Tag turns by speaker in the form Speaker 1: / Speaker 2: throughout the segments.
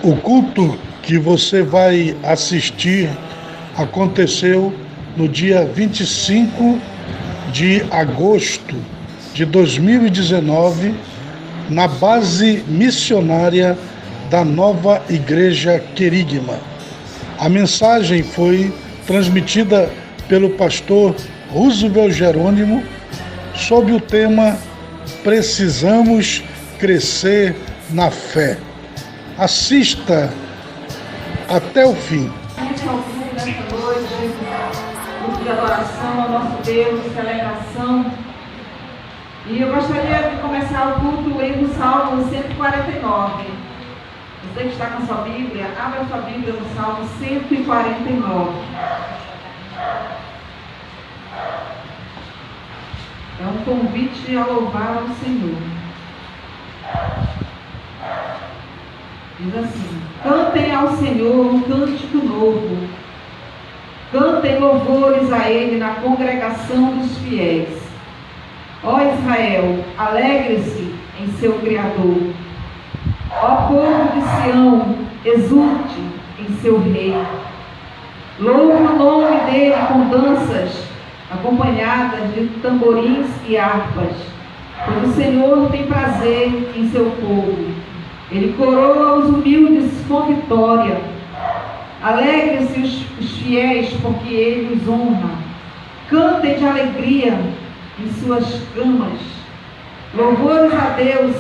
Speaker 1: O culto que você vai assistir aconteceu no dia 25 de agosto de 2019, na base missionária da Nova Igreja Querigma. A mensagem foi transmitida pelo pastor Roosevelt Jerônimo sob o tema Precisamos Crescer na Fé. Assista até o fim.
Speaker 2: Nesta noite, culto de adoração ao nosso Deus, celebração. E eu gostaria de começar o culto lendo o Salmo 149. Você que está com a sua Bíblia, abra a sua Bíblia no Salmo 149. É um convite a louvar ao Senhor. Diz assim: cantem ao Senhor um cântico novo, cantem louvores a Ele na congregação dos fiéis. Ó Israel, alegre-se em seu Criador. Ó povo de Sião, exulte em seu Rei. Louve o nome dele com danças, acompanhadas de tamborins e harpas, pois o Senhor tem prazer em seu povo. Ele coroa os humildes com vitória. Alegrem-se os fiéis, porque Ele os honra. Cantem de alegria em suas camas. Louvores a Deus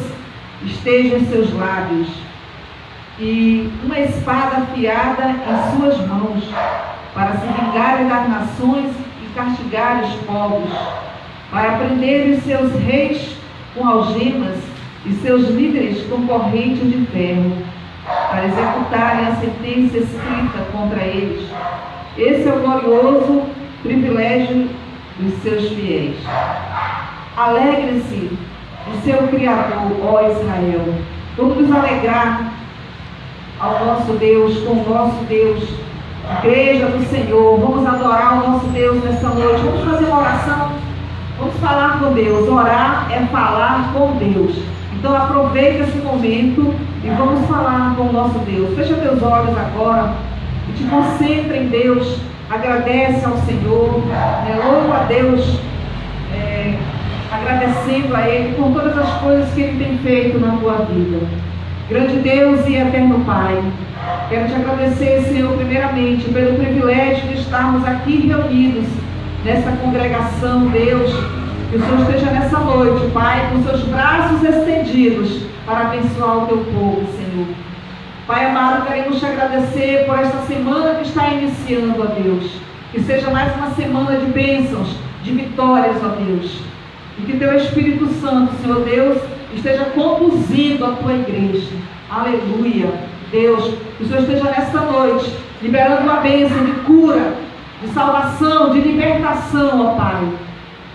Speaker 2: estejam em seus lábios, e uma espada afiada em suas mãos, para se vingarem das nações e castigar os povos, para prender os seus reis com algemas e seus líderes com correntes de ferro, para executarem a sentença escrita contra eles. Esse é o glorioso privilégio dos seus fiéis. Alegre-se de seu Criador, ó Israel. Vamos nos alegrar ao nosso Deus, com o nosso Deus, igreja do Senhor. Vamos adorar o nosso Deus nessa noite. Vamos fazer uma oração. Vamos falar com Deus. Orar é falar com Deus. Então aproveita esse momento e vamos falar com o nosso Deus. Fecha teus olhos agora e te concentra em Deus. Agradece ao Senhor, louva a Deus, agradecendo a Ele por todas as coisas que Ele tem feito na tua vida. Grande Deus e eterno Pai, quero te agradecer, Senhor, primeiramente pelo privilégio de estarmos aqui reunidos nessa congregação, Deus. Que o Senhor esteja nessa noite, Pai, com seus braços estendidos para abençoar o teu povo, Senhor. Pai amado, queremos te agradecer por esta semana que está iniciando, ó Deus. Que seja mais uma semana de bênçãos, de vitórias, ó Deus. E que teu Espírito Santo, Senhor Deus, esteja conduzindo a tua igreja. Aleluia. Deus, que o Senhor esteja nesta noite liberando uma bênção de cura, de salvação, de libertação, ó Pai.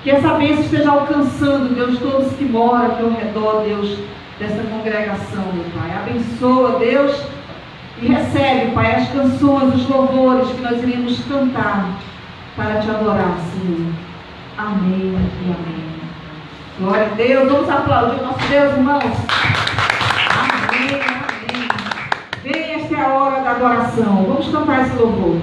Speaker 2: Que essa bênção esteja alcançando, Deus, todos que moram aqui ao redor, Deus, dessa congregação, meu Pai. Abençoa, Deus, e recebe, Pai, as canções, os louvores que nós iremos cantar para te adorar, Senhor. Amém e amém. Glória a Deus. Vamos aplaudir o nosso Deus, irmãos. Amém, amém. Bem, esta é a hora da adoração. Vamos cantar esse louvor.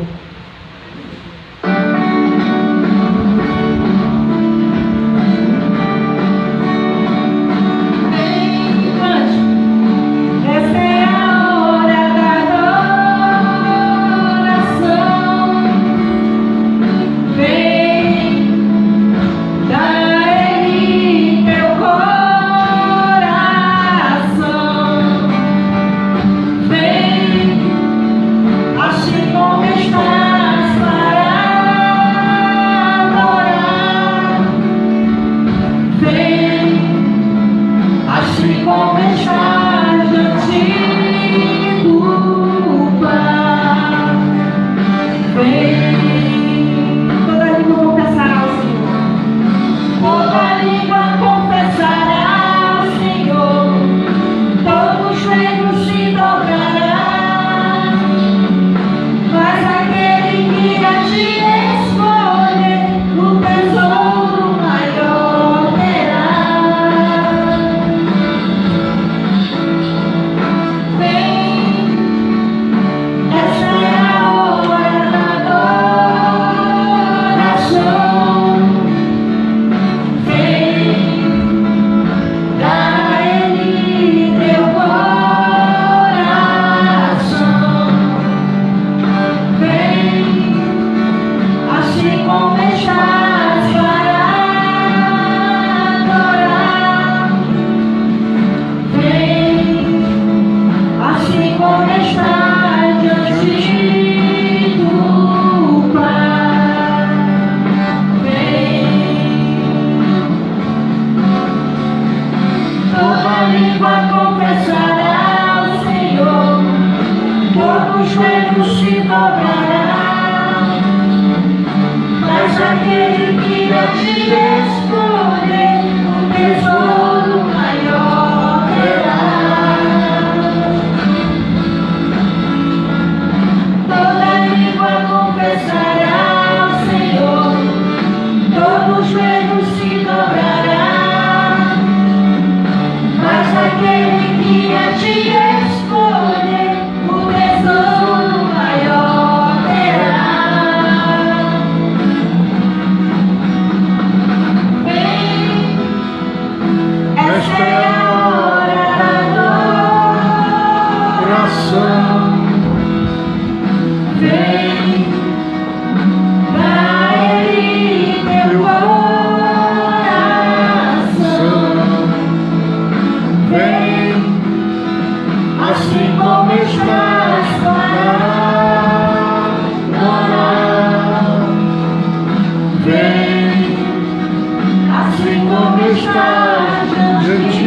Speaker 1: assim como estás diante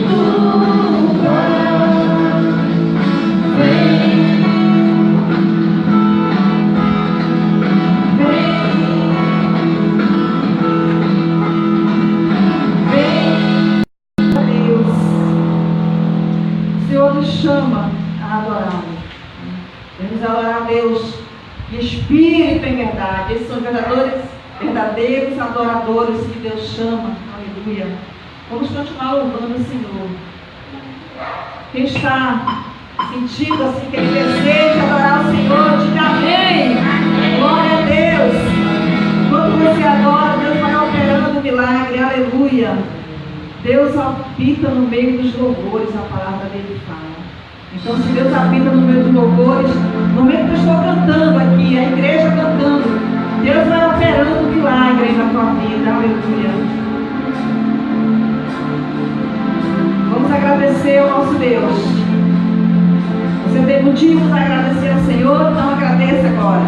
Speaker 1: do Pai.
Speaker 2: Deus, o Senhor nos chama a adorá-lo. Vamos adorar a Deus em espírito e em verdade. Esses são verdadeiros adoradores que Deus chama. Aleluia. Vamos continuar louvando o Senhor. Quem está sentindo assim que ele deseja adorar o Senhor, diga amém. Glória a Deus. Quando você adora, Deus vai operando o milagre. Aleluia. Deus habita no meio dos louvores, a palavra dele fala. Então, se Deus habita no meio dos louvores, no momento que eu estou cantando aqui, a igreja cantando, Deus vai operando o milagre na tua vida. Aleluia. Vamos agradecer ao nosso Deus. Você tem motivos a agradecer ao Senhor? Então agradeça agora.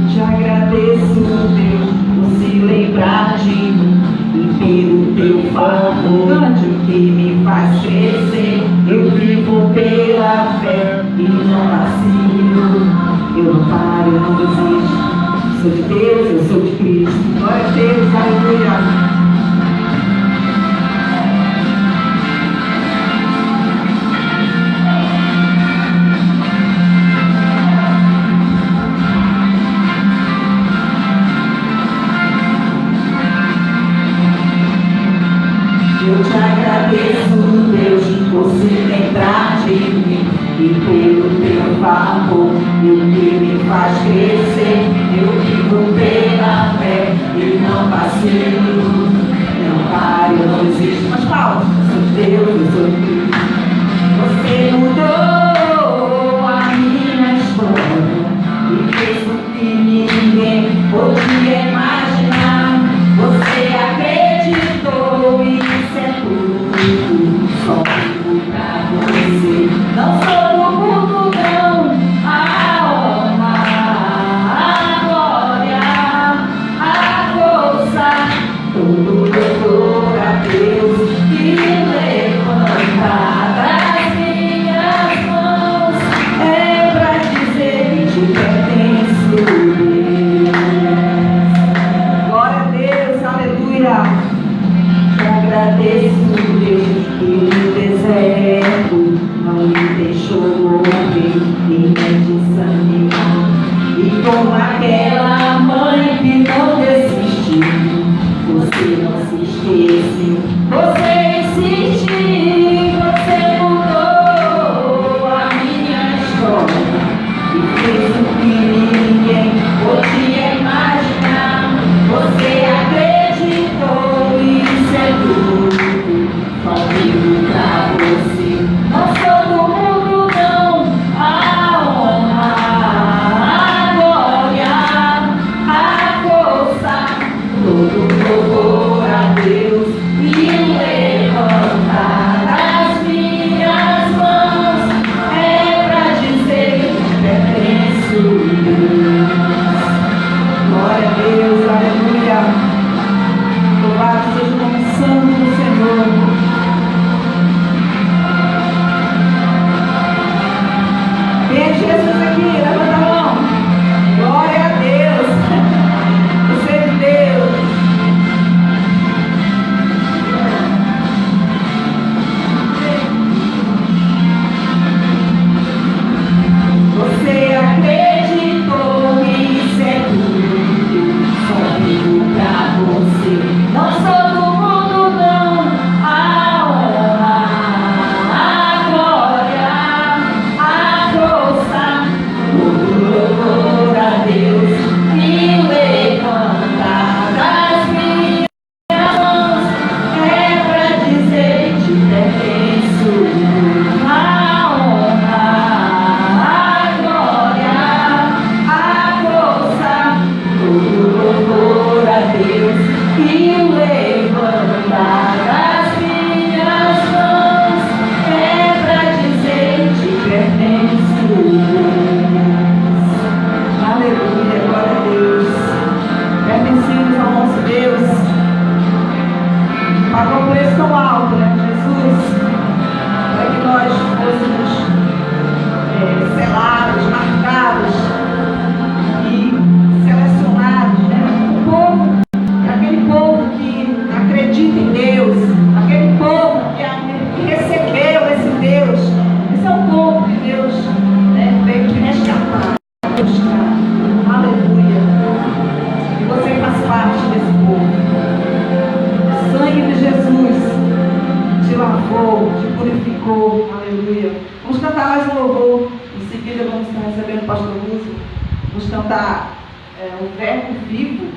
Speaker 2: Te agradeço, Deus, por se lembrar de mim e pelo teu favor que me faz crescer. Eu vivo pela fé e não vacilo. Eu não paro, eu não desisto. Sou de Deus, eu sou de Cristo. Glória a Deus, aleluia. Eu te agradeço, Deus, por se lembrar de mim e pelo teu favor, o que me faz crescer. Eu vivo pela fé e não vacilo. Não paro, eu não existo. Mas palmas, eu sou de Deus, eu sou de Cristo. Você mudou a minha história e fez com que ninguém podia imaginar. Você acreditou e isso é tudo, só vivo pra você. Não sou do mundo, não. A honra, a glória, a força, todo louvor a Deus que levanta das minhas mãos. louvor, aleluia. Vamos cantar mais um louvor. Em seguida vamos estar recebendo o pastor Lúcio. Vamos cantar o verbo vivo.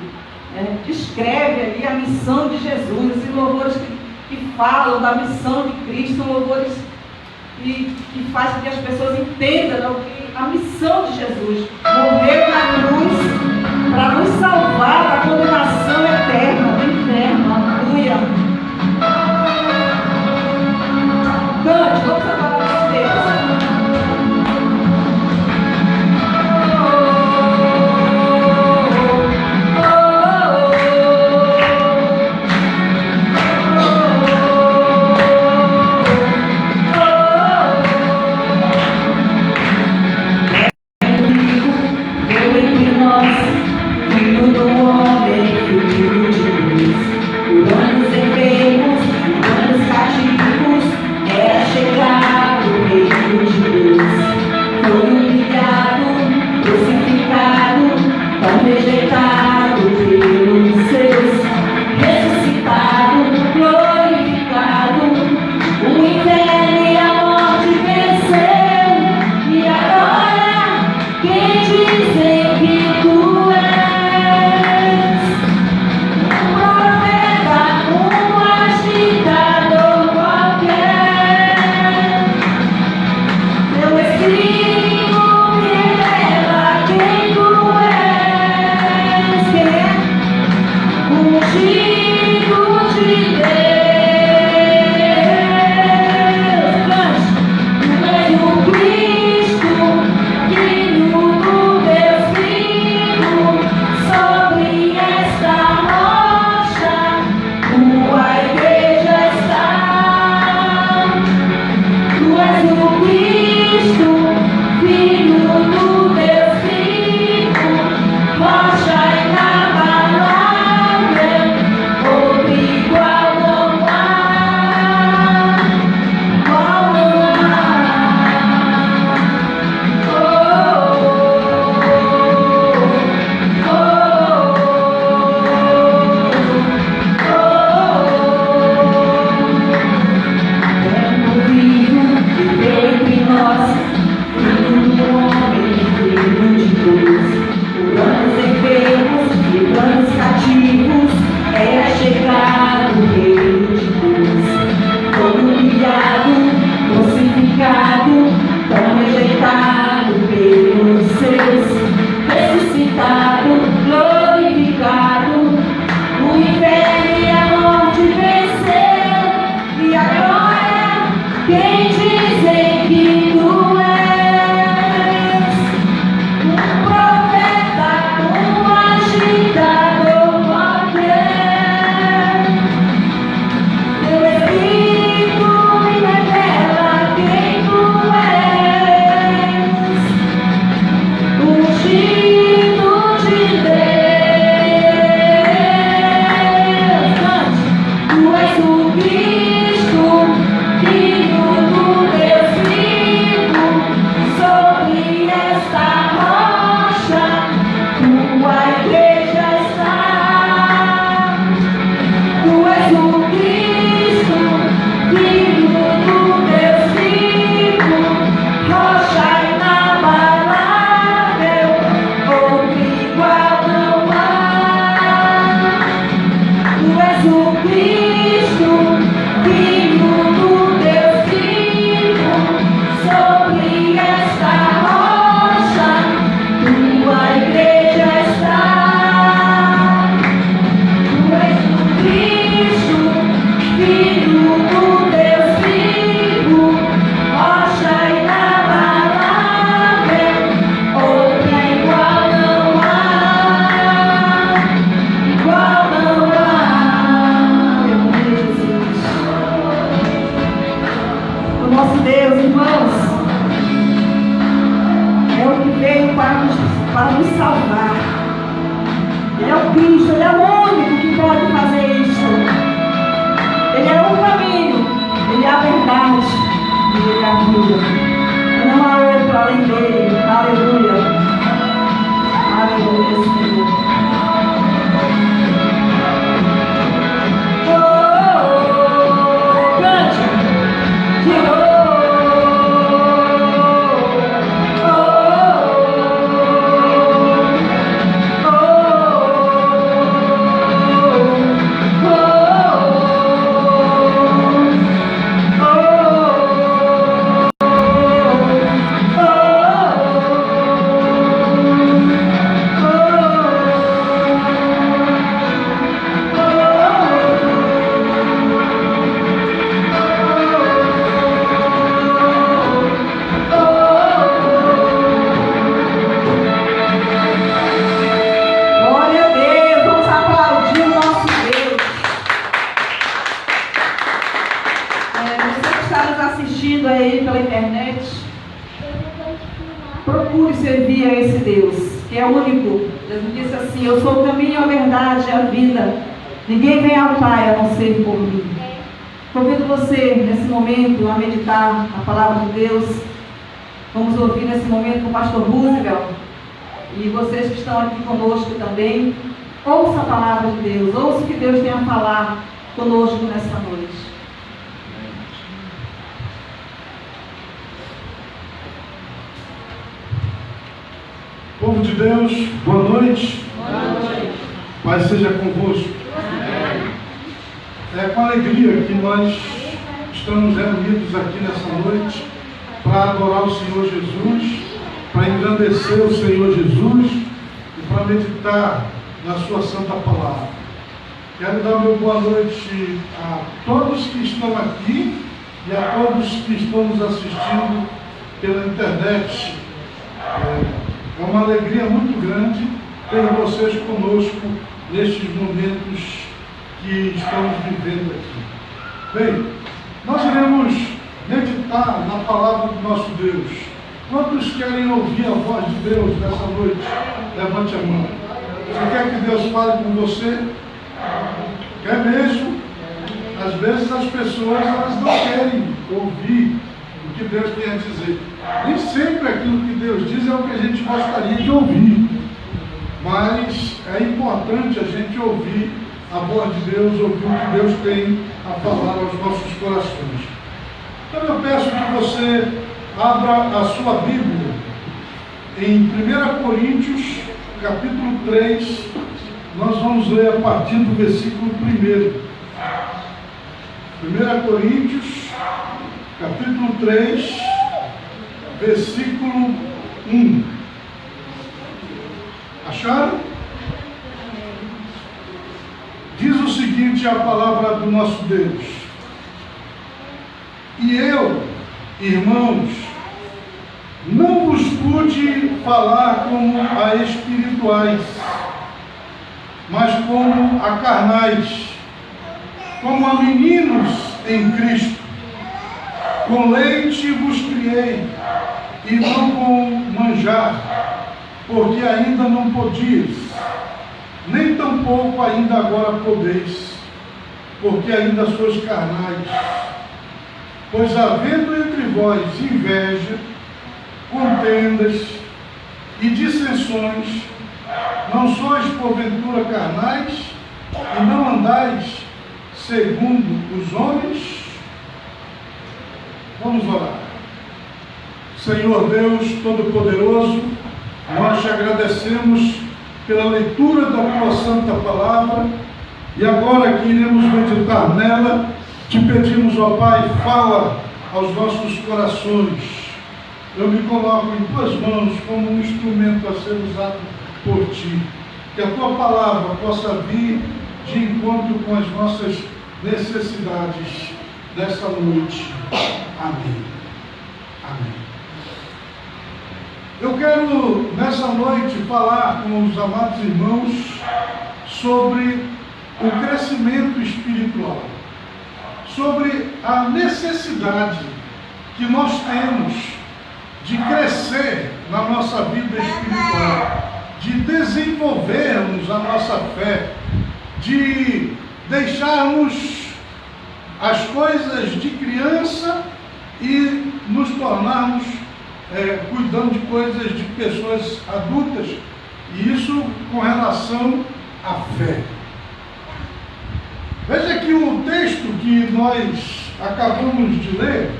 Speaker 2: Descreve ali a missão de Jesus. Esses louvores que falam da missão de Cristo são louvores que fazem com que as pessoas entendam a missão de Jesus. Morrer na cruz para nos salvar da condenação eterna do inferno. Aleluia. Cante, vamos adorar a Deus. Filho do homem, filho de que é único. Jesus disse assim: eu sou o caminho, a verdade e a vida. Ninguém vem ao Pai a não ser por mim. Convido você nesse momento a meditar a palavra de Deus. Vamos ouvir nesse momento o pastor Roosevelt. E vocês que estão aqui conosco também, ouça a palavra de Deus, ouça o que Deus tem a falar conosco nessa noite.
Speaker 1: Povo de Deus, boa noite.
Speaker 2: Boa noite.
Speaker 1: Paz seja convosco. É com alegria que nós estamos reunidos aqui nessa noite para adorar o Senhor Jesus, para engrandecer o Senhor Jesus e para meditar na sua santa palavra. Quero dar meu boa noite a todos que estão aqui e a todos que estão nos assistindo pela internet. É uma alegria muito grande ter vocês conosco nestes momentos que estamos vivendo aqui. Bem, nós iremos meditar na palavra do nosso Deus. Quantos querem ouvir a voz de Deus nessa noite? Levante a mão. Você quer que Deus fale com você? Quer mesmo? Às vezes as pessoas elas não querem ouvir o que Deus tem a dizer. Nem sempre aquilo que Deus diz é o que a gente gostaria de ouvir. Mas é importante a gente ouvir a voz de Deus, ouvir o que Deus tem a falar aos nossos corações. Então eu peço que você abra a sua Bíblia em 1 Coríntios, capítulo 3, nós vamos ler a partir do versículo 1. 1 Coríntios, capítulo 3, versículo 1. Acharam? Diz o seguinte a palavra do nosso Deus: e eu, irmãos, não vos pude falar como a espirituais, mas como a carnais, como a meninos em Cristo. Com leite vos criei, e não com manjar, porque ainda não podias, nem tampouco ainda agora podeis, porque ainda sois carnais. Pois havendo entre vós inveja, contendas e dissensões, não sois porventura carnais, e não andais segundo os homens? Vamos orar. Senhor Deus Todo-Poderoso, nós te agradecemos pela leitura da tua santa palavra, e agora que iremos meditar nela, te pedimos, ó Pai, fala aos nossos corações. Eu me coloco em tuas mãos como um instrumento a ser usado por ti. Que a tua palavra possa vir de encontro com as nossas necessidades desta noite. Amém. Amém. Eu quero, nessa noite, falar com os amados irmãos sobre o crescimento espiritual, sobre a necessidade que nós temos de crescer na nossa vida espiritual, de desenvolvermos a nossa fé, de deixarmos as coisas de criança e nos tornarmos cuidando de coisas de pessoas adultas, e isso com relação à fé. Veja que o texto que nós acabamos de ler,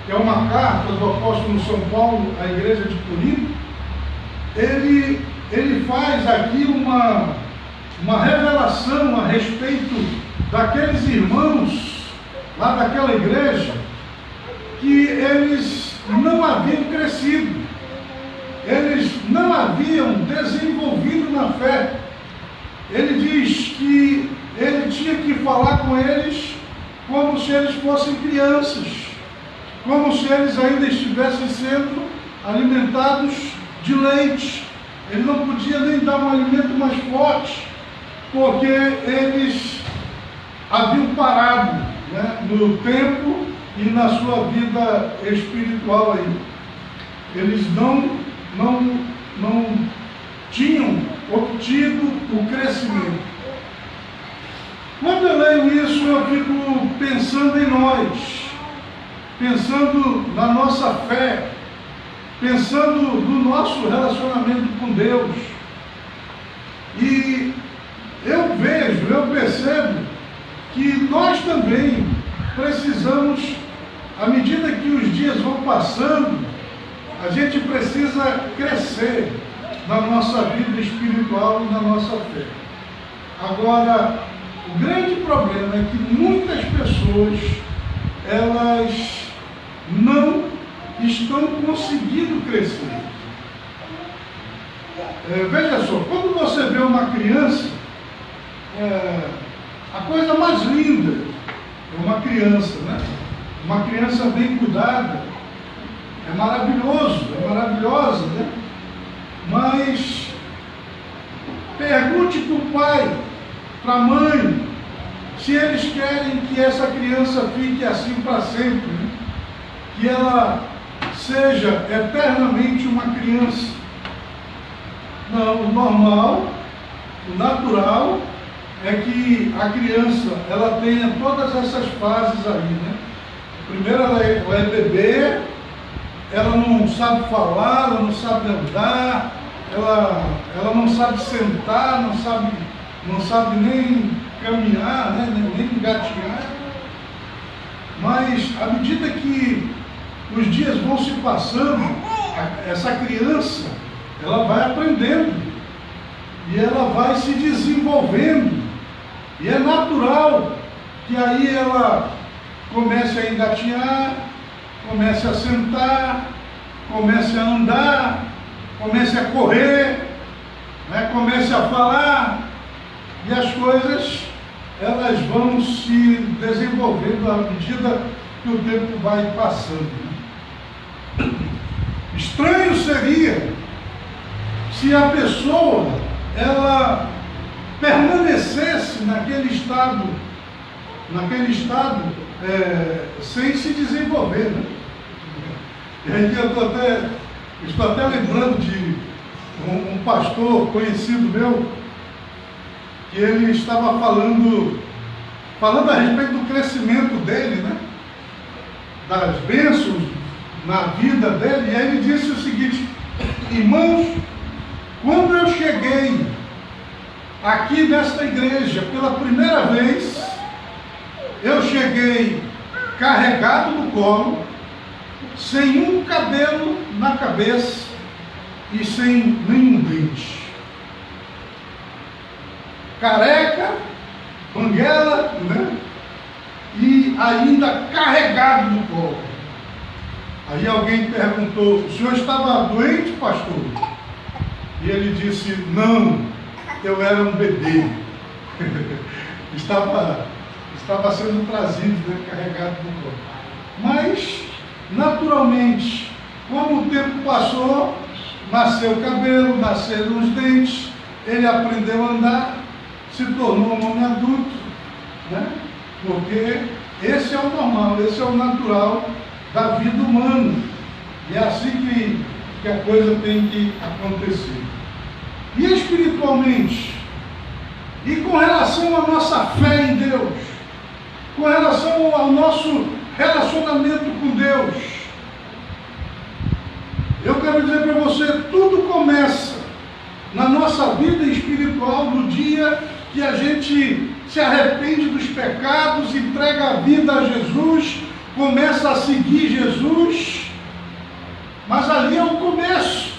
Speaker 1: que é uma carta do apóstolo São Paulo à igreja de Corinto, ele faz aqui uma revelação a respeito daqueles irmãos lá daquela igreja, que eles não haviam crescido, eles não haviam desenvolvido na fé. Ele diz que ele tinha que falar com eles como se eles fossem crianças, como se eles ainda estivessem sendo alimentados de leite. Ele não podia nem dar um alimento mais forte, porque eles haviam parado, no tempo e na sua vida espiritual aí. Eles não tinham obtido o crescimento. Quando eu leio isso, eu fico pensando em nós, pensando na nossa fé, pensando no nosso relacionamento com Deus. E eu vejo, eu percebo que nós também precisamos, à medida que os dias vão passando, a gente precisa crescer na nossa vida espiritual e na nossa fé. Agora, o grande problema é que muitas pessoas, elas não estão conseguindo crescer. Veja só, quando você vê uma criança, a coisa mais linda é uma criança, né? Uma criança bem cuidada, é maravilhoso, é maravilhosa, né? Mas pergunte para o pai, para a mãe, se eles querem que essa criança fique assim para sempre, né? Que ela seja eternamente uma criança. Não, o normal, o natural é que a criança ela tenha todas essas fases aí, né? Primeiro ela é bebê, ela não sabe falar, ela não sabe andar, ela não sabe sentar, não sabe nem caminhar, né? nem engatinhar. Mas à medida que os dias vão se passando, essa criança ela vai aprendendo e ela vai se desenvolvendo, e é natural que aí ela comece a engatinhar, comece a sentar, comece a andar, comece a correr, né? Comece a falar, e as coisas elas vão se desenvolvendo à medida que o tempo vai passando. Estranho seria se a pessoa ela permanecesse naquele estado sem se desenvolver, né? E aí eu estou até lembrando de um pastor conhecido meu, que ele estava falando a respeito do crescimento dele, né? Das bênçãos na vida dele, e aí ele disse o seguinte: irmãos, quando eu cheguei aqui nesta igreja pela primeira vez, eu cheguei carregado no colo, sem um cabelo na cabeça e sem nenhum dente. Careca, banguela, né? E ainda carregado no colo. Aí alguém perguntou: o senhor estava doente, pastor? E ele disse: não, eu era um bebê. estava sendo trazido, né, carregado no colo. Mas, naturalmente, como o tempo passou, nasceu o cabelo, nasceram os dentes, ele aprendeu a andar, se tornou um homem adulto, né? Porque esse é o normal, esse é o natural da vida humana. E é assim que a coisa tem que acontecer. E espiritualmente, e com relação à nossa fé em Deus, com relação ao nosso relacionamento com Deus, eu quero dizer para você, tudo começa na nossa vida espiritual no dia que a gente se arrepende dos pecados, entrega a vida a Jesus, começa a seguir Jesus, mas ali é o começo.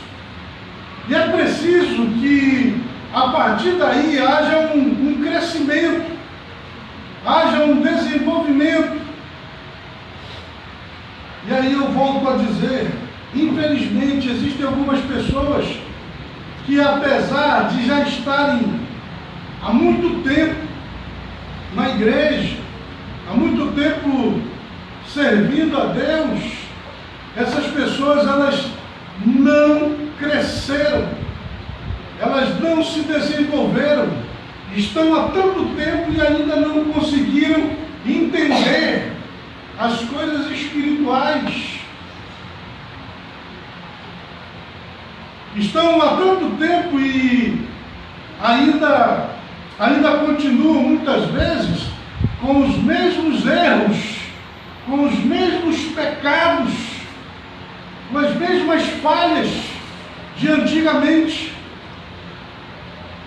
Speaker 1: E é preciso que a partir daí haja um crescimento, haja um desenvolvimento. E aí eu volto a dizer, infelizmente existem algumas pessoas que, apesar de já estarem há muito tempo na igreja, há muito tempo servindo a Deus, essas pessoas elas não cresceram, elas não se desenvolveram, estão há tanto tempo e ainda não conseguiram entender as coisas espirituais. estão há tanto tempo e ainda continuam muitas vezes com os mesmos erros, com os mesmos pecados, com as mesmas falhas de antigamente.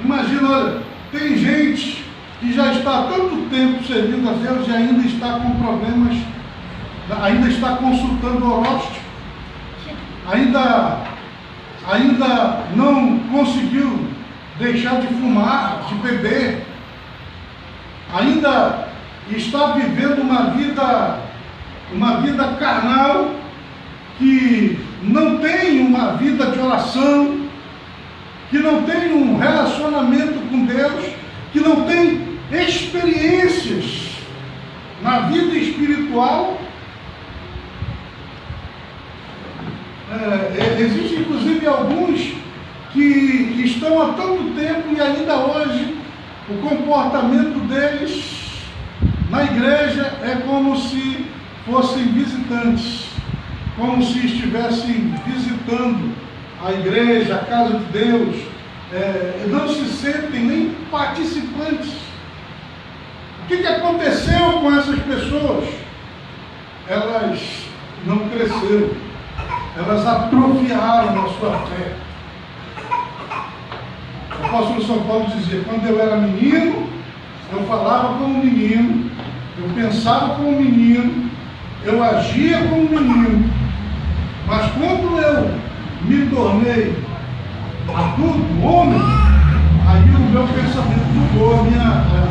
Speaker 1: Imagina, olha, tem gente que já está há tanto tempo servindo a Deus e ainda está com problemas, ainda está consultando o horóscopo, ainda não conseguiu deixar de fumar, de beber, ainda está vivendo uma vida carnal, que não tem uma vida de oração, que não tem um relacionamento com Deus, que não tem experiências na vida espiritual. Existem inclusive alguns que estão há tanto tempo e ainda hoje o comportamento deles na igreja é como se fossem visitantes, como se estivessem visitando a igreja, a casa de Deus, não se sentem nem participantes. O que aconteceu com essas pessoas? Elas não cresceram, elas atrofiaram a sua fé. O apóstolo São Paulo dizia: quando eu era menino, eu falava como menino, eu pensava como menino, eu agia como menino, mas quando eu me tornei adulto, homem, aí o meu pensamento mudou,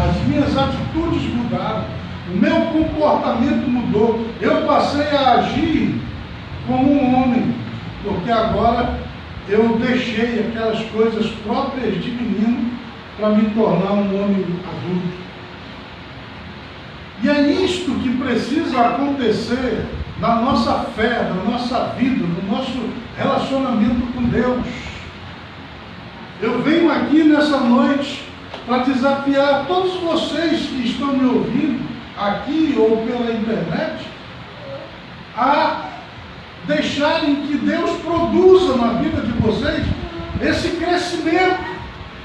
Speaker 1: as minhas atitudes mudaram, o meu comportamento mudou, eu passei a agir como um homem, porque agora eu deixei aquelas coisas próprias de menino para me tornar um homem adulto. E é isto que precisa acontecer na nossa fé, na nossa vida, no nosso relacionamento com Deus. Eu venho aqui nessa noite para desafiar todos vocês que estão me ouvindo, aqui ou pela internet, a deixarem que Deus produza na vida de vocês esse crescimento,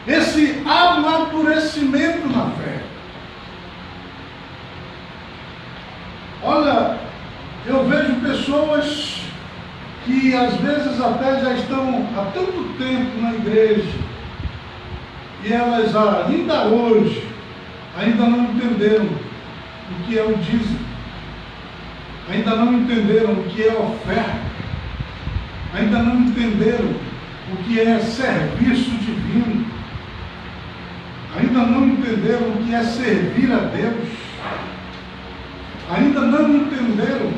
Speaker 1: esse amadurecimento na fé. Olha, eu vejo pessoas que às vezes até já estão há tanto tempo na igreja e elas ainda hoje não entenderam o que é o dízimo, ainda não entenderam o que é oferta, ainda não entenderam o que é serviço divino, ainda não entenderam o que é servir a Deus, ainda não entenderam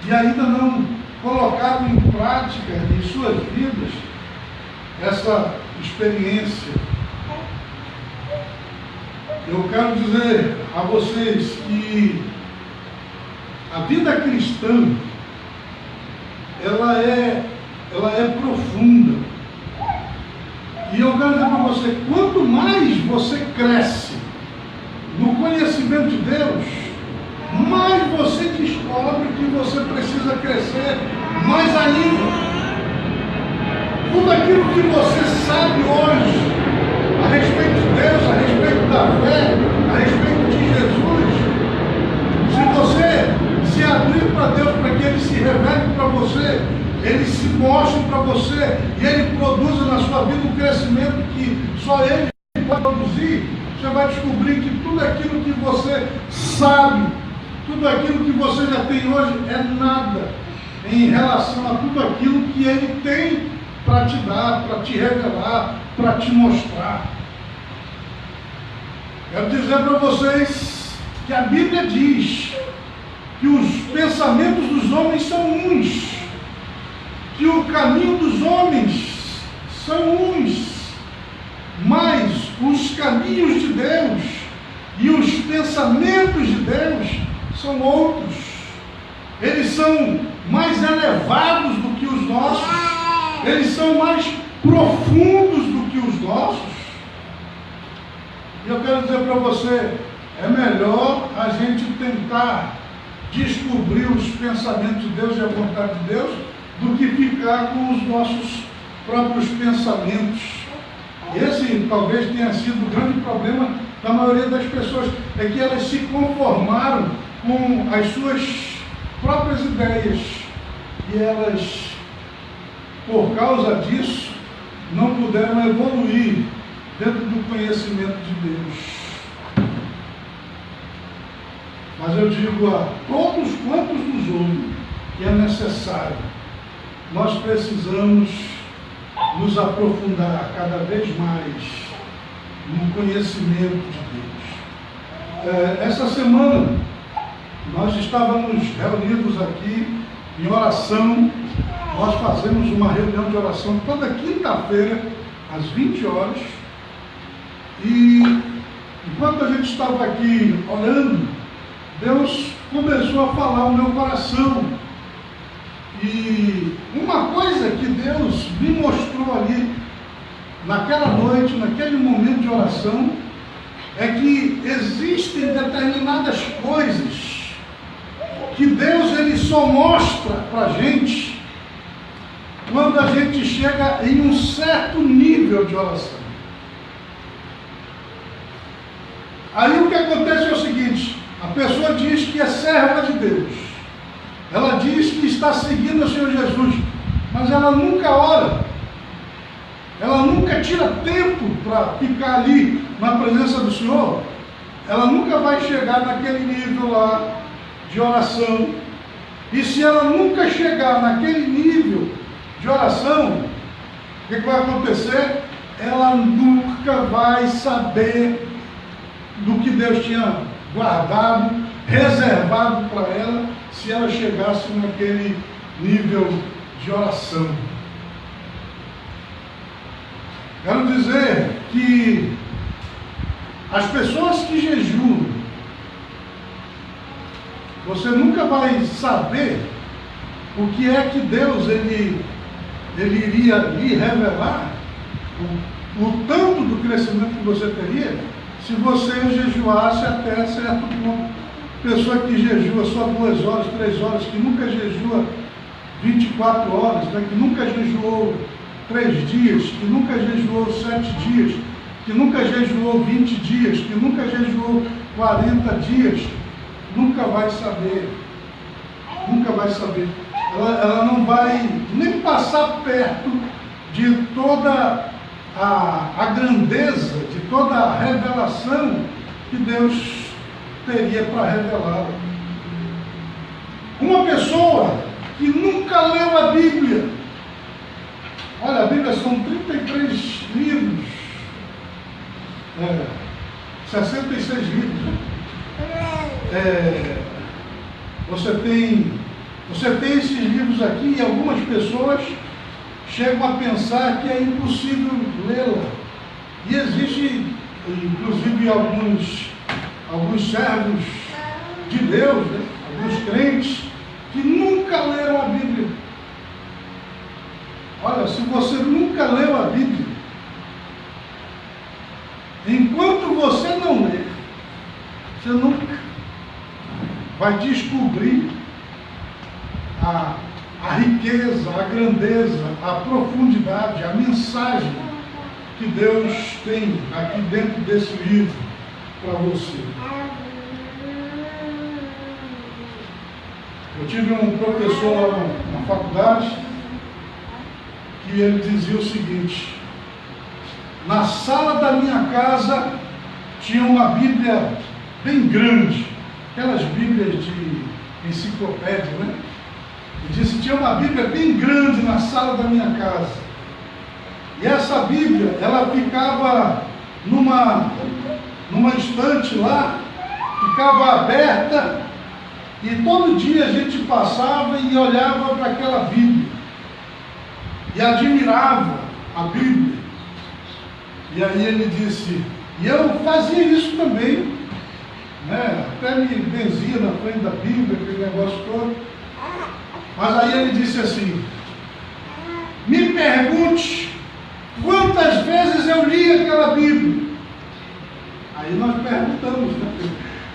Speaker 1: e ainda não colocaram em prática em suas vidas essa experiência. Eu quero dizer a vocês que a vida cristã, ela é profunda. E eu quero dizer para você, quanto mais você cresce no conhecimento de Deus, mais você descobre que você precisa crescer mais ainda. Tudo aquilo que você sabe hoje a respeito de Deus, a respeito da fé, a respeito de Jesus, se você se abrir para Deus, para que Ele se revele para você, Ele se mostre para você e Ele produza na sua vida um crescimento que só Ele pode produzir, você vai descobrir que tudo aquilo que você sabe, tudo aquilo que você já tem hoje é nada em relação a tudo aquilo que Ele tem para te dar, para te revelar, para te mostrar. Quero dizer para vocês que a Bíblia diz que os pensamentos dos homens são uns, que o caminho dos homens são uns, mas os caminhos de Deus e os pensamentos de Deus são outros. Eles são mais elevados do que os nossos, eles são mais profundos do que os nossos. E eu quero dizer para você, é melhor a gente tentar descobrir os pensamentos de Deus e a vontade de Deus do que ficar com os nossos próprios pensamentos. Esse talvez tenha sido o grande problema da maioria das pessoas, é que elas se conformaram com as suas próprias ideias e elas, por causa disso, não puderam evoluir dentro do conhecimento de Deus. Mas eu digo a todos quantos nos ouvem que é necessário, nós precisamos nos aprofundar cada vez mais no conhecimento de Deus. Essa semana nós estávamos reunidos aqui em oração. Nós fazemos uma reunião de oração toda quinta-feira às 20 horas e enquanto a gente estava aqui orando, Deus começou a falar no meu coração. E uma coisa que Deus me mostrou ali, naquela noite, naquele momento de oração, é que existem determinadas coisas que Deus ele só mostra para a gente quando a gente chega em um certo nível de oração. Aí o que acontece é o seguinte: a pessoa diz que é serva de Deus, ela diz que está seguindo o Senhor Jesus, mas ela nunca ora, ela nunca tira tempo para ficar ali na presença do Senhor, ela nunca vai chegar naquele nível lá de oração. E se ela nunca chegar naquele nível de oração, o que vai acontecer? Ela nunca vai saber do que Deus tinha guardado, reservado para ela, se ela chegasse naquele nível de oração. Quero dizer que as pessoas que jejuam, você nunca vai saber o que é que Deus ele iria lhe revelar, o tanto do crescimento que você teria, se você jejuasse até certo ponto. Pessoa que jejua só 2 horas, 3 horas, que nunca jejua 24 horas, né? Que nunca jejuou 3 dias, que nunca jejuou 7 dias, que nunca jejuou 20 dias, que nunca jejuou 40 dias, nunca vai saber. Nunca vai saber. Ela não vai nem passar perto de toda a grandeza, de toda a revelação que Deus teria para revelar. Uma pessoa que nunca leu a Bíblia, olha, a Bíblia são 33 livros, 66 livros, você tem esses livros aqui e algumas pessoas chegam a pensar que é impossível lê-la. E existe, inclusive, alguns servos de Deus, né? Alguns crentes, que nunca leram a Bíblia. Olha, se você nunca leu a Bíblia, enquanto você não ler, você nunca vai descobrir a riqueza, a grandeza, a profundidade, a mensagem que Deus tem aqui dentro desse livro para você. Eu tive um professor lá na faculdade que ele dizia o seguinte: na sala da minha casa tinha uma Bíblia bem grande, aquelas Bíblias de enciclopédia, né? Ele disse que tinha uma Bíblia bem grande na sala da minha casa. E essa Bíblia, ela ficava numa estante lá, ficava aberta, e todo dia a gente passava e olhava para aquela Bíblia, e admirava a Bíblia. E aí ele disse, e eu fazia isso também, né? Até me benzia na frente da Bíblia, aquele negócio todo. Mas aí ele disse assim, me pergunte quantas vezes eu li aquela Bíblia. Aí nós perguntamos, né?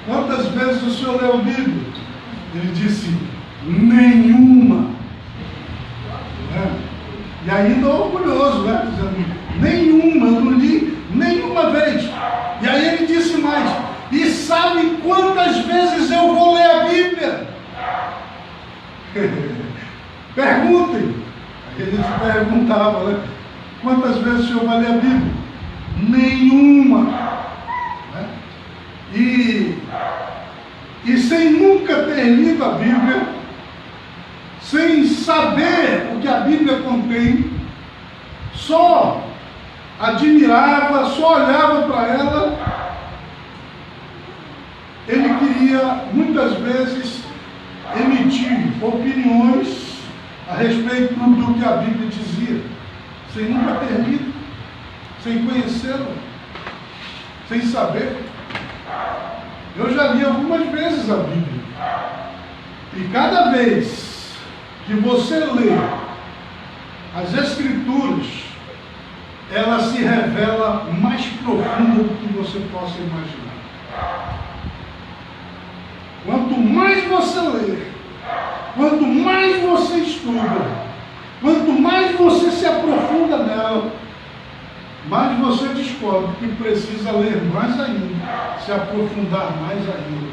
Speaker 1: Quantas vezes o senhor leu a Bíblia? Ele disse, nenhuma. Né? E ainda orgulhoso, né? Dizendo, nenhuma, eu não li nenhuma vez. E aí ele disse mais, e sabe quantas vezes eu vou ler a Bíblia? Perguntem. Aí ele perguntava, né? Quantas vezes o senhor vai ler a Bíblia? Nenhuma. Né? E sem nunca ter lido a Bíblia, sem saber o que a Bíblia contém, só admirava, só olhava para ela. Ele queria muitas vezes emitir opiniões a respeito do que a Bíblia dizia, sem nunca ter lido, sem conhecê-la, sem saber. Eu já li algumas vezes a Bíblia, e cada vez que você lê as Escrituras, ela se revela mais profunda do que você possa imaginar. Quanto mais você lê, quanto mais você estuda, quanto mais você se aprofunda nela, mais você descobre que precisa ler mais ainda, se aprofundar mais ainda.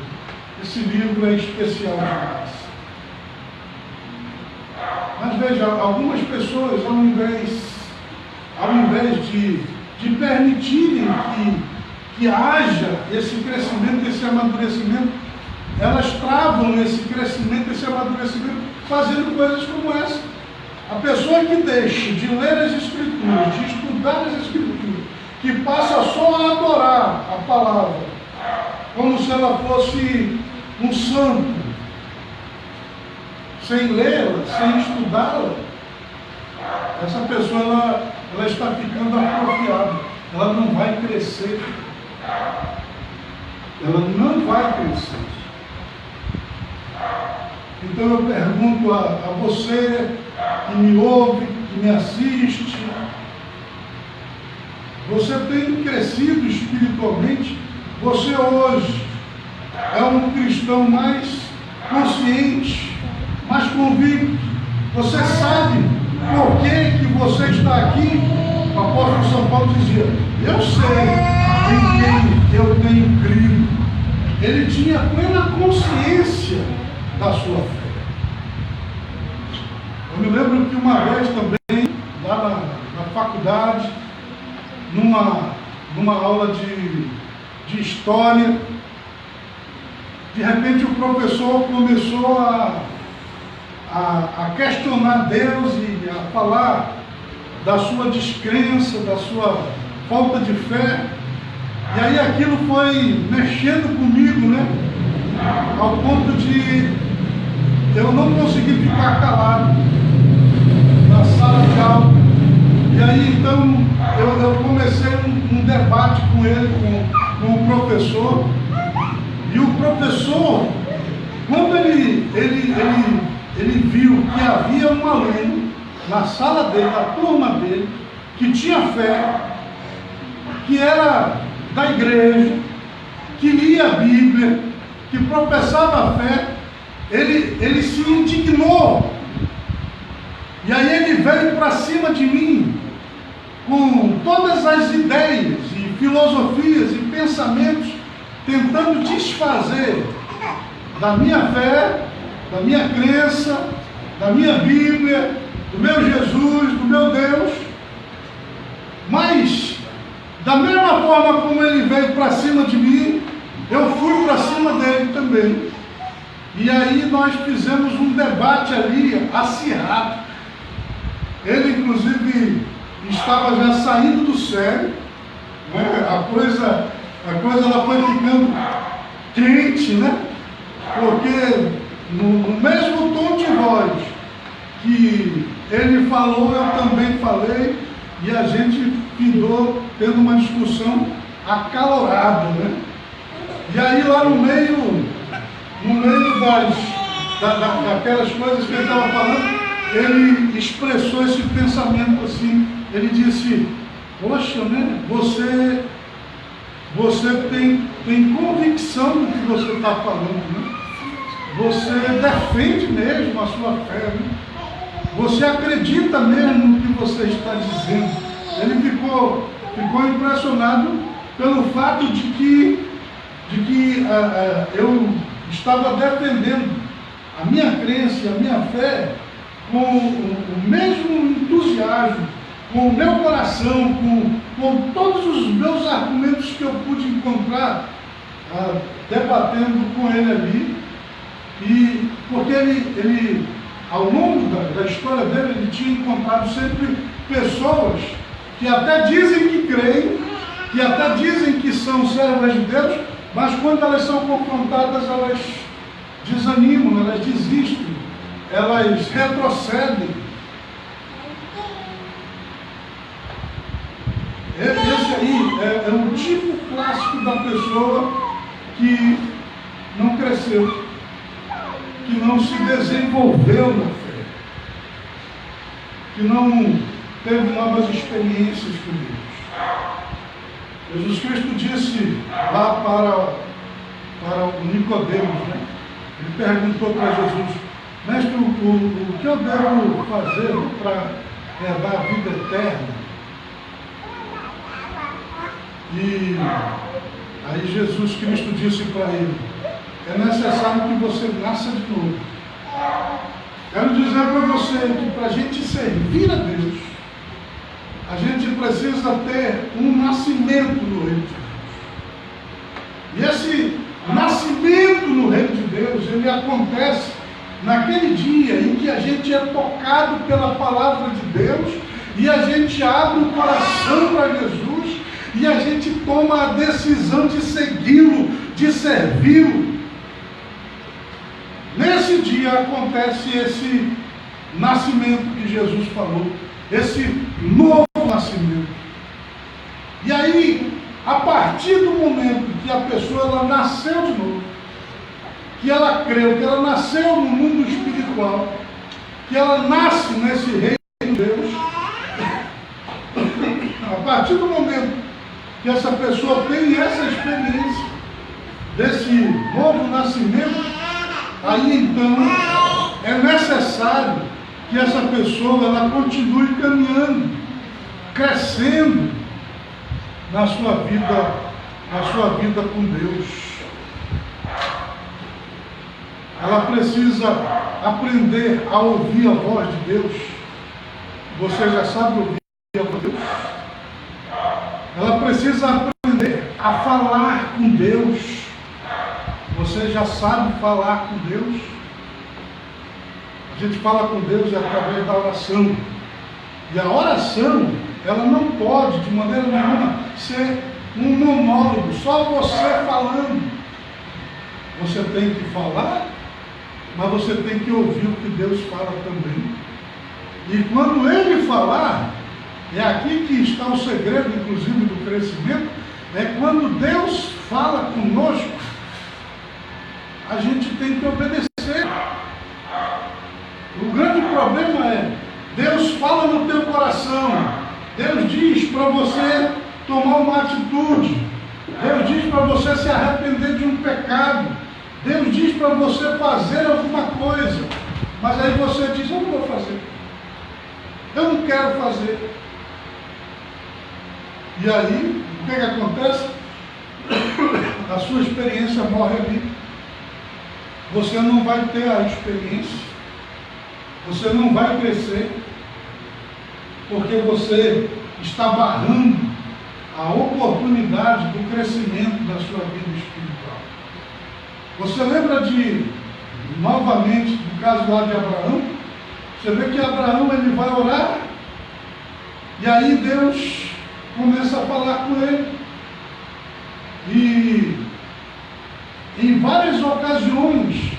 Speaker 1: Esse livro é especial demais. Mas veja, algumas pessoas, ao invés de permitirem que haja esse crescimento, esse amadurecimento, elas travam esse crescimento, esse amadurecimento, fazendo coisas como essa. A pessoa que deixa de ler as Escrituras, de estudar as Escrituras, que passa só a adorar a palavra, como se ela fosse um santo, sem lê-la, sem estudá-la, essa pessoa ela está ficando atrofiada, ela não vai crescer. Ela não vai crescer. Então eu pergunto a você que me ouve, que me assiste, você tem crescido espiritualmente? Você hoje é um cristão mais consciente, mais convicto? Você sabe por que você está aqui? O apóstolo São Paulo dizia, eu sei em quem eu tenho crido. Ele tinha plena consciência da sua fé. Eu me lembro que uma vez também, lá na faculdade, numa aula de história, de repente o professor começou a questionar Deus e a falar da sua descrença, da sua falta de fé. E aí aquilo foi mexendo comigo, né? Ao ponto de eu não conseguir ficar calado na sala de aula. E aí então eu comecei um debate com ele, com o professor. E o professor, quando ele viu que havia um aluno na sala dele, na turma dele, que tinha fé, que era da igreja, que lia a Bíblia, que professava a fé, ele se indignou. E aí ele veio para cima de mim com todas as ideias e filosofias e pensamentos, tentando desfazer da minha fé, da minha crença, da minha Bíblia, do meu Jesus, do meu Deus. Mas, da mesma forma como ele veio para cima de mim, eu fui para cima dele também. E aí nós fizemos um debate ali, acirrado. Ele, inclusive, estava já saindo do sério, né? A coisa ela foi ficando quente, né? Porque no mesmo tom de voz que ele falou, eu também falei, e a gente findou tendo uma discussão acalorada, né? E aí lá no meio daquelas coisas que ele estava falando, ele expressou esse pensamento assim. Ele disse, poxa, né? Você tem convicção do que você está falando, né? Você defende mesmo a sua fé, né? Você acredita mesmo no que você está dizendo? Ele ficou impressionado pelo fato de que eu estava defendendo a minha crença, a minha fé, com o mesmo entusiasmo, com o meu coração, com todos os meus argumentos que eu pude encontrar, debatendo com ele ali. E porque ele ao longo da história dele, ele tinha encontrado sempre pessoas que até dizem que creem, que até dizem que são servas de Deus, mas quando elas são confrontadas, elas desanimam, elas desistem, elas retrocedem. Esse aí é o tipo clássico da pessoa que não cresceu, que não se desenvolveu na fé, que não teve novas experiências com Deus. Jesus Cristo disse lá para o Nicodemos, né? Ele perguntou para Jesus: mestre, o que eu devo fazer para herdar a vida eterna? E aí Jesus Cristo disse para ele: é necessário que você nasça de novo. Quero dizer para você que para a gente servir a Deus, a gente precisa ter um nascimento no reino de Deus. E esse nascimento no reino de Deus, ele acontece naquele dia em que a gente é tocado pela palavra de Deus e a gente abre o coração para Jesus e a gente toma a decisão de segui-lo, de servi-lo. Nesse dia acontece esse nascimento que Jesus falou, esse novo nascimento. E aí, a partir do momento que a pessoa ela nasceu de novo, que ela creu, que ela nasceu no mundo espiritual, que ela nasce nesse reino de Deus, a partir do momento que essa pessoa tem essa experiência desse novo nascimento, aí então é necessário que essa pessoa ela continue caminhando, crescendo na sua vida com Deus. Ela precisa aprender a ouvir a voz de Deus. Você já sabe ouvir a voz de Deus? Ela precisa aprender a falar com Deus. Você já sabe falar com Deus? A gente fala com Deus através da oração. E a oração, ela não pode, de maneira nenhuma, ser um monólogo, só você falando. Você tem que falar, mas você tem que ouvir o que Deus fala também. E quando Ele falar, é aqui que está o segredo, inclusive, do crescimento, é quando Deus fala conosco, a gente tem que obedecer. O grande problema é, Deus fala no teu coração, Deus diz para você tomar uma atitude, Deus diz para você se arrepender de um pecado, Deus diz para você fazer alguma coisa, mas aí você diz: eu não vou fazer, eu não quero fazer. E aí, o que acontece? A sua experiência morre ali. Você não vai ter a experiência, você não vai crescer, porque você está barrando a oportunidade do crescimento da sua vida espiritual. Você lembra novamente, do caso lá de Abraão? Você vê que Abraão ele vai orar, e aí Deus começa a falar com ele. E em várias ocasiões,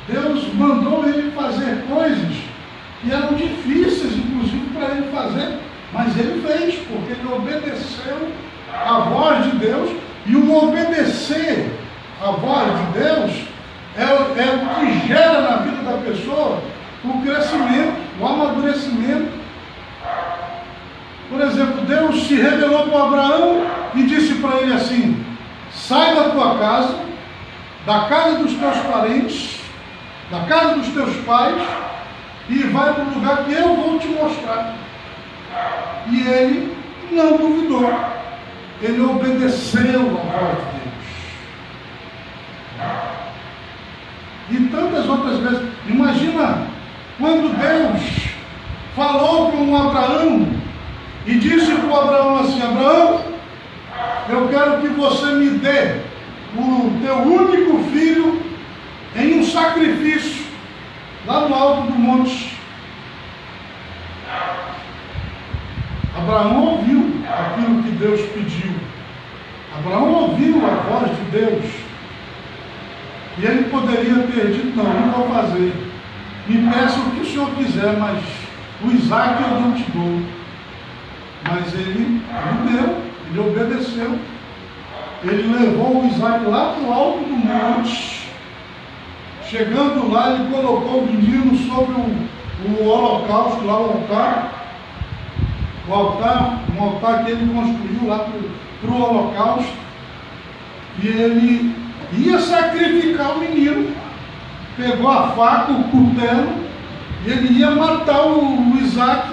Speaker 1: Deus mandou ele fazer coisas que eram difíceis, inclusive, para ele fazer, mas ele fez, porque ele obedeceu a voz de Deus, e o obedecer a voz de Deus é o que gera na vida da pessoa o crescimento, o amadurecimento. Por exemplo, Deus se revelou para Abraão e disse para ele assim: sai da tua casa, da casa dos teus parentes, da casa dos teus pais, e vai para o lugar que eu vou te mostrar. E ele não duvidou, ele obedeceu a voz de Deus. E tantas outras vezes, imagina quando Deus falou com Abraão e disse para o Abraão assim: Abraão, eu quero que você me dê o teu único filho em um sacrifício lá no alto do monte. Abraão ouviu aquilo que Deus pediu. Abraão ouviu a voz de Deus. E ele poderia ter dito: não vou fazer. Me peça o que o Senhor quiser, mas o Isaac eu não te dou. Mas ele deu, ele obedeceu. Ele levou o Isaac lá para o alto do monte. Chegando lá, ele colocou o menino sobre o holocausto, lá um altar que ele construiu lá para o holocausto. E ele ia sacrificar o menino. Pegou a faca, o cutelo, e ele ia matar o Isaac,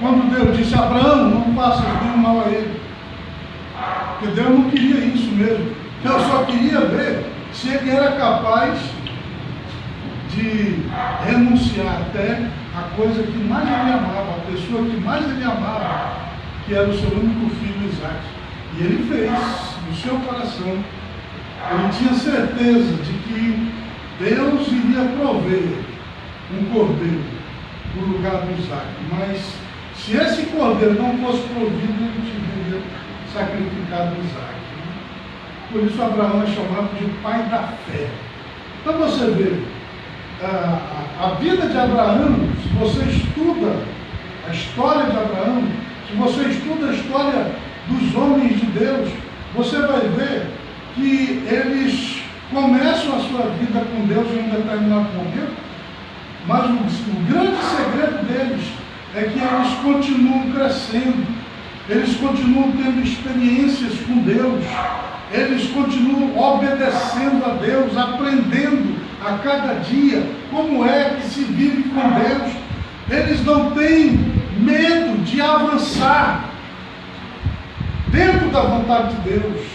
Speaker 1: quando Deus disse: Abraão, não faças nenhum mal a ele. Porque Deus não queria isso mesmo. Deus só queria ver se ele era capaz de renunciar até a coisa que mais ele amava, a pessoa que mais ele amava, que era o seu único filho Isaac. E ele fez, no seu coração. Ele tinha certeza de que Deus iria prover um cordeiro no lugar do Isaac. Mas se esse cordeiro não fosse provido, ele teria sacrificado Isaac. Por isso Abraão é chamado de pai da fé. Então você vê, a vida de Abraão, se você estuda a história de Abraão, se você estuda a história dos homens de Deus, você vai ver que eles começam a sua vida com Deus em um determinado momento, mas o grande segredo deles é que eles continuam crescendo, eles continuam tendo experiências com Deus, eles continuam obedecendo a Deus, aprendendo a cada dia como é que se vive com Deus. Eles não têm medo de avançar dentro da vontade de Deus,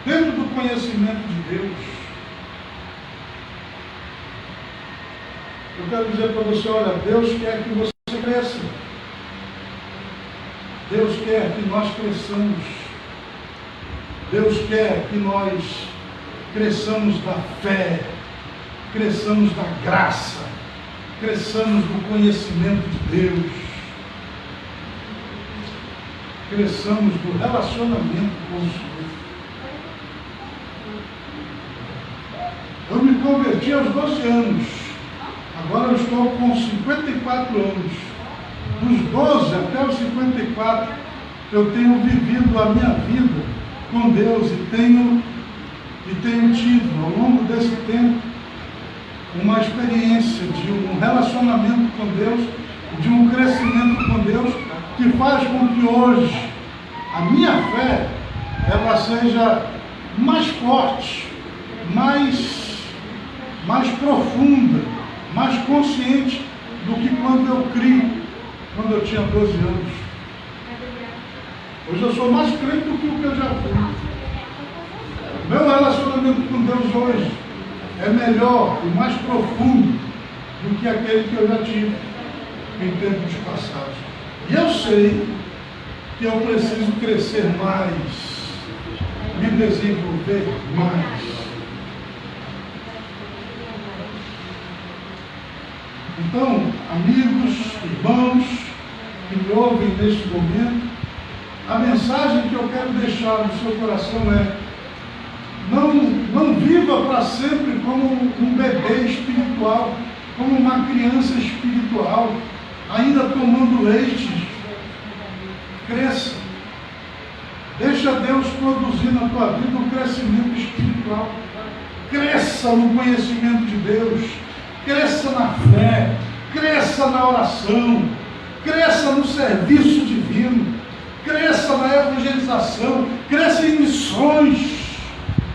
Speaker 1: dentro do conhecimento de Deus. Eu quero dizer para você: olha, Deus quer que você cresça. Deus quer que nós cresçamos. Deus quer que nós cresçamos da fé, cresçamos da graça, cresçamos do conhecimento de Deus, cresçamos do relacionamento com o Senhor. Eu me converti aos 12 anos, agora eu estou com 54 anos. Dos 12 até os 54, eu tenho vivido a minha vida com Deus e tenho tido, ao longo desse tempo, uma experiência de um relacionamento com Deus, de um crescimento com Deus, que faz com que hoje a minha fé ela seja mais forte, mais profunda, mais consciente do que quando eu criei, quando eu tinha 12 anos. Hoje eu sou mais crente do que o que eu já fui. Meu relacionamento com Deus hoje é melhor e mais profundo do que aquele que eu já tive em tempos passados. E eu sei que eu preciso crescer mais, me desenvolver mais. Então, amigos, irmãos que me ouvem neste momento, a mensagem que eu quero deixar no seu coração é: não viva para sempre como um bebê espiritual, como uma criança espiritual, ainda tomando leite. Cresça. Deixa Deus produzir na tua vida um crescimento espiritual. Cresça no conhecimento de Deus. Cresça na fé. Cresça na oração. Cresça no serviço divino. Cresça na evangelização. Cresça em missões.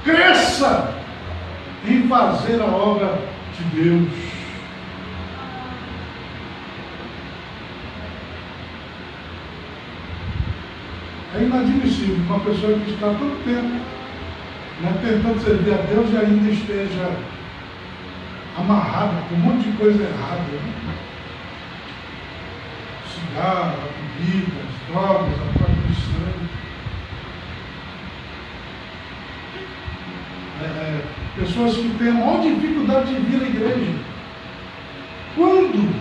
Speaker 1: Cresça em fazer a obra de Deus. inadmissível uma pessoa que está todo tempo, né, tentando servir a Deus e ainda esteja amarrada com um monte de coisa errada. Né? Cigarro, bebidas, drogas, a própria sangue. Pessoas que têm a maior dificuldade de vir à igreja. Quando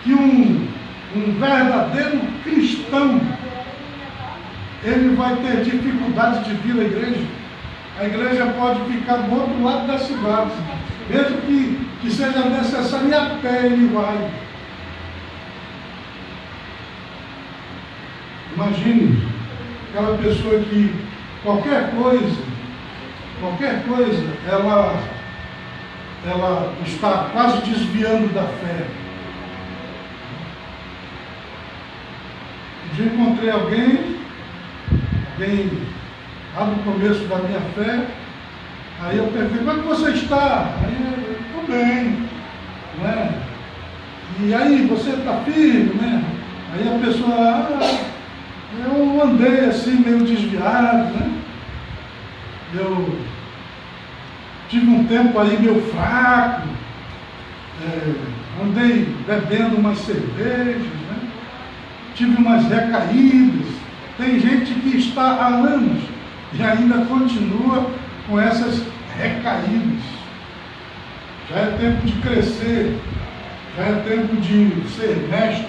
Speaker 1: que um verdadeiro cristão ele vai ter dificuldade de vir à igreja? A igreja pode ficar do outro lado da cidade, mesmo que seja necessário ir a pé, ele vai. Imagine aquela pessoa que qualquer coisa, ela está quase desviando da fé. Eu encontrei alguém lá no começo da minha fé, aí eu perguntei, como é que você está? Aí eu estou bem, né? E aí, você está firme, né? Aí a pessoa, eu andei assim meio desviado, né? Eu tive um tempo aí meio fraco, andei bebendo umas cervejas, né? Tive umas recaídas. Tem gente que está há anos e ainda continua com essas recaídas. Já é tempo de crescer, já é tempo de ser mestre,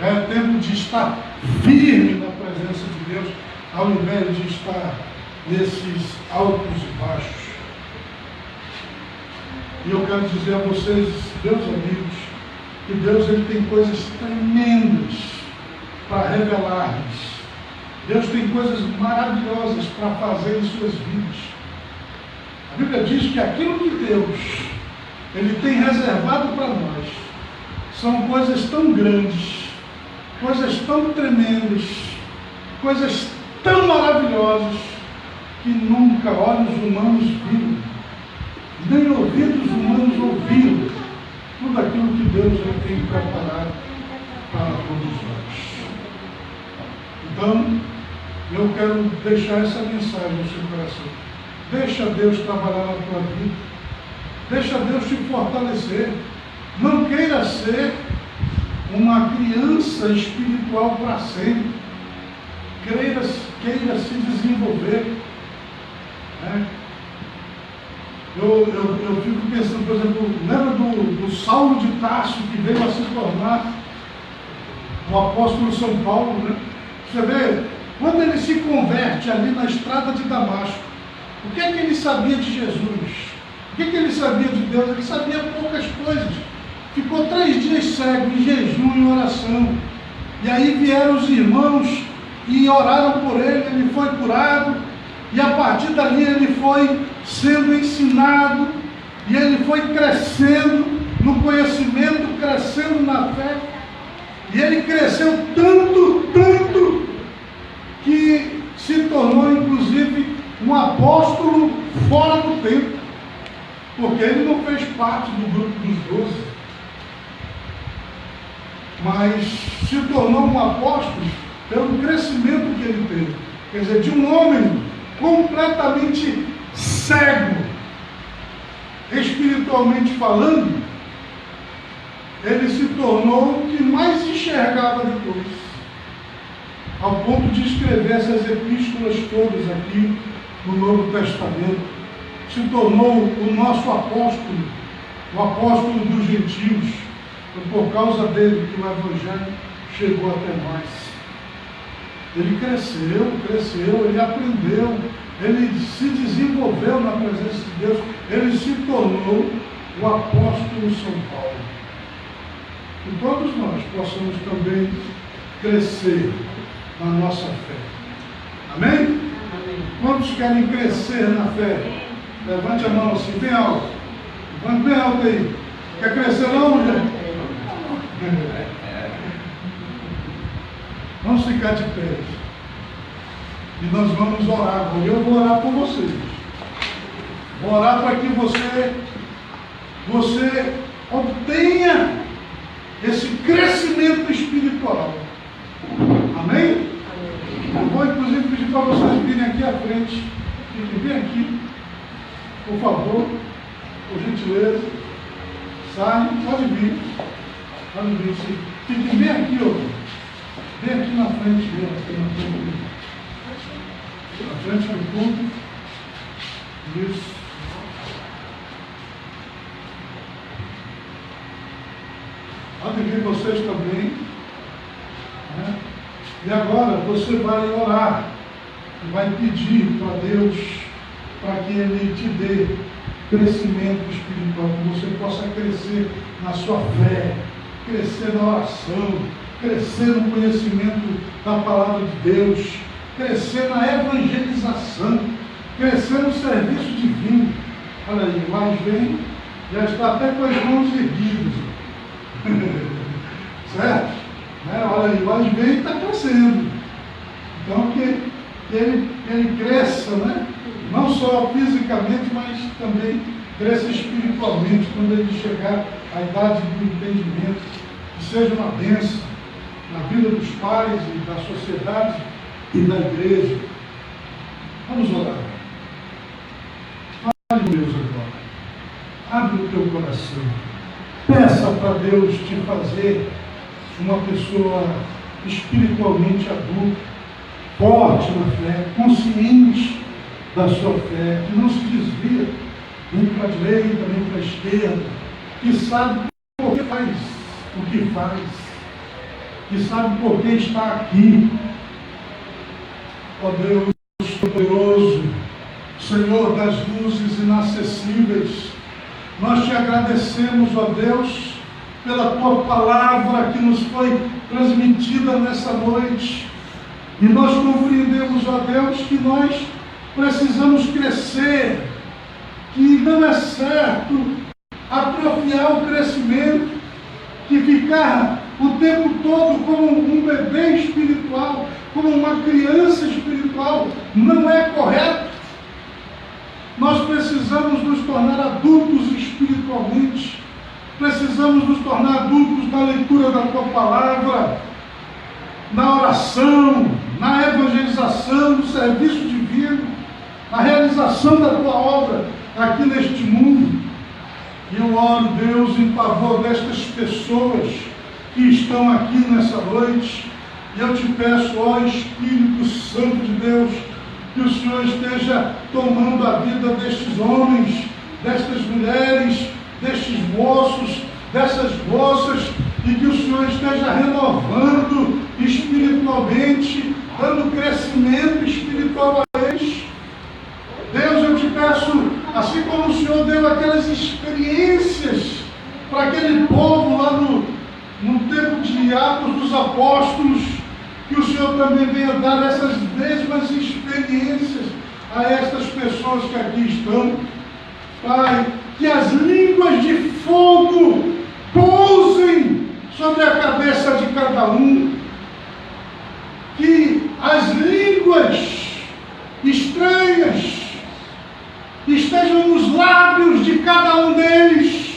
Speaker 1: já é tempo de estar firme na presença de Deus, ao invés de estar nesses altos e baixos. E eu quero dizer a vocês, meus amigos, que Deus ele tem coisas tremendas para revelar-lhes. Deus tem coisas maravilhosas para fazer em suas vidas. A Bíblia diz que aquilo que Deus ele tem reservado para nós são coisas tão grandes, coisas tão tremendas, coisas tão maravilhosas que nunca olhos humanos viram, nem ouvidos humanos ouviram tudo aquilo que Deus ele tem preparado para todos nós. Então, eu quero deixar essa mensagem no seu coração. Deixa Deus trabalhar na tua vida. Deixa Deus te fortalecer. Não queira ser uma criança espiritual para sempre. Queira se desenvolver. Né? Eu fico pensando, por exemplo, lembra do Saulo de Tarso que veio a se tornar o apóstolo São Paulo, né? Você vê, quando ele se converte ali na estrada de Damasco, o que é que ele sabia de Jesus? O que é que ele sabia de Deus? Ele sabia poucas coisas. Ficou 3 dias cego, em jejum e oração. E aí vieram os irmãos e oraram por ele, ele foi curado. E a partir dali ele foi sendo ensinado, e ele foi crescendo no conhecimento, crescendo na fé. E ele cresceu tanto, que se tornou inclusive um apóstolo fora do tempo, porque ele não fez parte do grupo dos 12, mas se tornou um apóstolo pelo crescimento que ele teve. Quer dizer, de um homem completamente cego, espiritualmente falando, ele se tornou o que mais enxergava depois, ao ponto de escrever essas epístolas todas aqui no Novo Testamento. Se tornou o nosso apóstolo, o apóstolo dos gentios. Foi por causa dele que o Evangelho chegou até nós. Ele cresceu, ele aprendeu, ele se desenvolveu na presença de Deus, ele se tornou o apóstolo São Paulo. Que todos nós possamos também crescer na nossa fé. Amém? Amém. Quantos querem crescer na fé? Levante a mão assim, bem alto. Levante bem alto aí. Quer crescer não, gente? Vamos ficar de pé. E nós vamos orar. Eu vou orar por vocês. Vou orar para que você obtenha esse crescimento espiritual. Amém? Eu vou, inclusive, pedir para vocês virem aqui à frente. Fiquem bem aqui, por favor, por gentileza. Saem, pode vir. Pode vir, sim. Fiquem bem aqui, ó. Bem aqui na frente mesmo, aqui na frente. Na frente do público. Isso. Pode vir vocês também. Né? E agora você vai orar. E vai pedir para Deus para que Ele te dê crescimento espiritual, que você possa crescer na sua fé, crescer na oração, crescer no conhecimento da palavra de Deus, crescer na evangelização, crescer no serviço divino. Olha aí, mais vem, já está até com as mãos erguidas. Certo? Né? Olha aí, mais vem e está crescendo. Então que ele cresça, né? Não só fisicamente, mas também cresça espiritualmente, quando ele chegar à idade do entendimento, que seja uma bênção na vida dos pais e da sociedade e da igreja. Vamos orar. Fale com Deus agora. Abre o teu coração. Peça para Deus te fazer uma pessoa espiritualmente adulta, forte na fé, consciente da sua fé, que não se desvia nem para a direita, nem para a esquerda, que sabe por que faz o que faz, que sabe por que está aqui. Ó Deus poderoso, Senhor das luzes inacessíveis, nós te agradecemos, ó Deus, pela tua palavra que nos foi transmitida nessa noite. E nós compreendemos, ó Deus, que nós precisamos crescer, que não é certo atrofiar o crescimento, que ficar o tempo todo como um bebê espiritual, como uma criança espiritual, não é correto. Nós precisamos nos tornar adultos espiritualmente, precisamos nos tornar adultos na leitura da tua palavra, na oração, na evangelização, no serviço divino, na realização da tua obra aqui neste mundo. E eu oro, Deus, em favor destas pessoas que estão aqui nessa noite. E eu te peço, ó Espírito Santo de Deus, que o Senhor esteja tomando a vida destes homens, destas mulheres, destes moços, dessas moças, e que o Senhor esteja renovando espiritualmente, dando crescimento espiritual a eles. Deus, eu te peço, assim como o Senhor deu aquelas experiências para aquele povo lá no tempo de Atos dos Apóstolos, que o Senhor também venha dar essas mesmas experiências a estas pessoas que aqui estão. Pai, que as línguas de fogo pousem sobre a cabeça de cada um, que as línguas estranhas estejam nos lábios de cada um deles,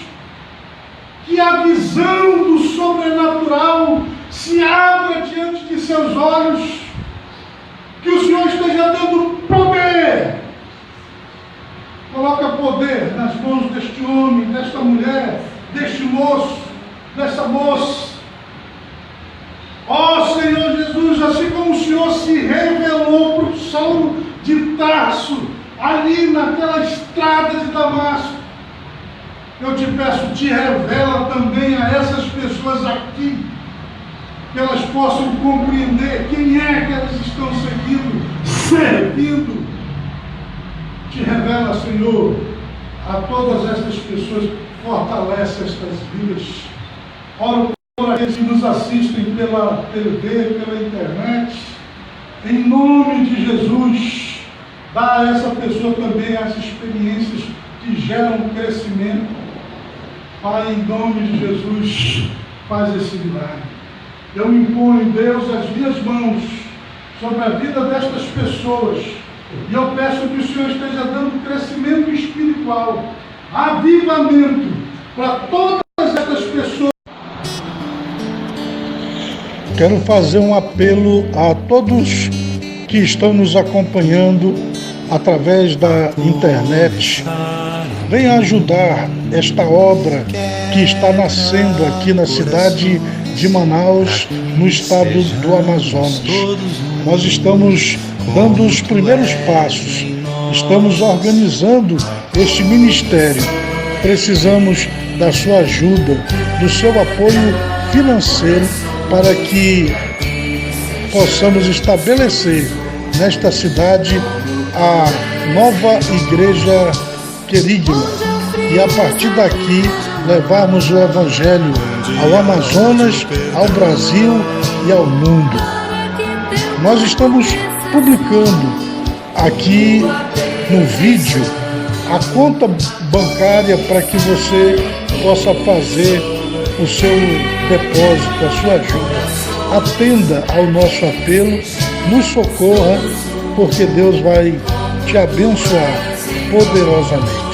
Speaker 1: que a visão do sobrenatural se abra diante de seus olhos, que o Senhor esteja dando poder. Coloca poder nas mãos deste homem, desta mulher, deste moço, dessa moça. Ó Senhor Jesus, assim como o Senhor se revelou para o Saulo de Tarso, ali naquela estrada de Damasco, eu te peço, te revela também a essas pessoas aqui, que elas possam compreender quem é que elas estão servindo. Te revela, Senhor, a todas estas pessoas, fortalece estas vidas. Oro por aqueles que nos assistem pela TV, pela internet, em nome de Jesus, dá a essa pessoa também as experiências que geram crescimento. Pai, em nome de Jesus, faz esse milagre. Eu imponho, Deus, as minhas mãos sobre a vida destas pessoas, e eu peço que o Senhor esteja dando crescimento espiritual, avivamento para todas estas pessoas. Quero fazer um apelo a todos que estão nos acompanhando através da internet. Venha ajudar esta obra que está nascendo aqui na cidade de Manaus, no estado do Amazonas. Nós estamos dando os primeiros passos, estamos organizando este ministério. Precisamos da sua ajuda, do seu apoio financeiro para que possamos estabelecer nesta cidade a nova igreja querigma e a partir daqui levarmos o Evangelho ao Amazonas, ao Brasil e ao mundo. Nós estamos publicando aqui no vídeo a conta bancária para que você possa fazer o seu depósito, a sua ajuda. Atenda ao nosso apelo, nos socorra, porque Deus vai te abençoar poderosamente.